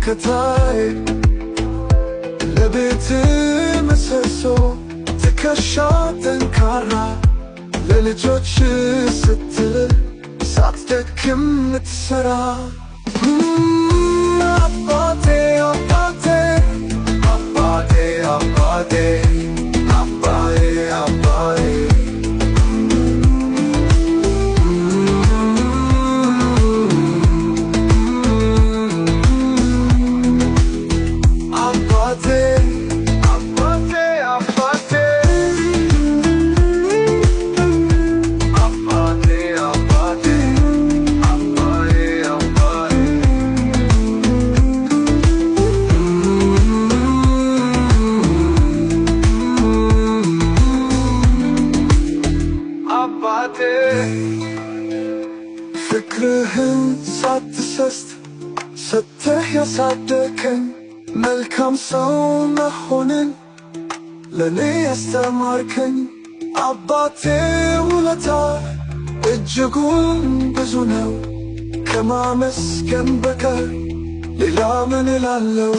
መከታዬ ለቤት ምሰሶ ትከሻ ጠንካራ ለልጆች ስትል ሳትደክም ምትሰራ አባቴ አባቴ አባቴ አባቴ አባዬ አባዬ ፍቅርህን ሳትሰስት ሰጥተህ ያሳደከኝ መልካም ሰው መሆንን ለኔ ያስተማርከኝ አባቴ ውለታ እጅጉን ብዙ ነው። ከማመስገን በቀር ሌላ ምን እላለሁ?